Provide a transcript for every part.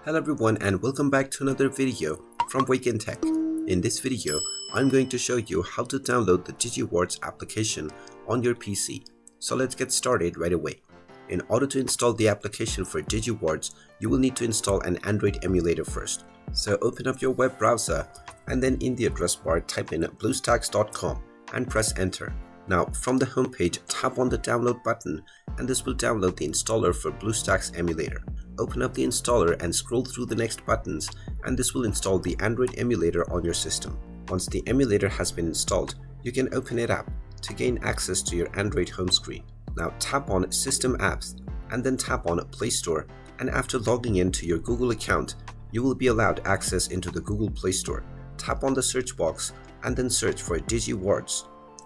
Hello everyone and welcome back to another video from Wake&Tech. In this video, I'm going to show you how to download the Digiwards application on your PC. So let's get started right away. In order to install the application for Digiwards, you will need to install an Android emulator first. So open up your web browser and then in the address bar type in bluestacks.com and press enter. Now from the homepage, tap on the download button and this will download the installer for BlueStacks emulator. Open up the installer and scroll through the next buttons and this will install the Android emulator on your system. Once the emulator has been installed, you can open it up to gain access to your Android home screen. Now tap on System Apps and then tap on Play Store, and after logging into your Google account, you will be allowed access into the Google Play Store. Tap on the search box and then search for Digiwards.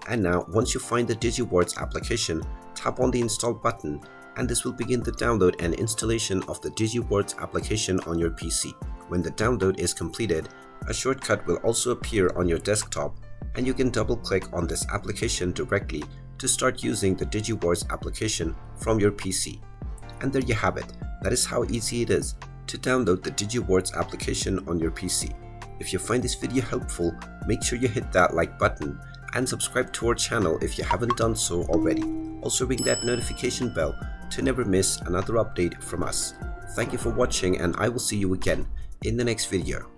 And now once you find the Digiwards application, tap on the install button and this will begin the download and installation of the Digiwards application on your PC. When the download is completed, a shortcut will also appear on your desktop and you can double click on this application directly to start using the Digiwards application from your PC. And there you have it. That is how easy it is to download the Digiwards application on your PC. If you find this video helpful, make sure you hit that like button and subscribe to our channel if you haven't done so already. Also ring that notification bell to never miss another update from us. Thank you for watching and I will see you again in the next video.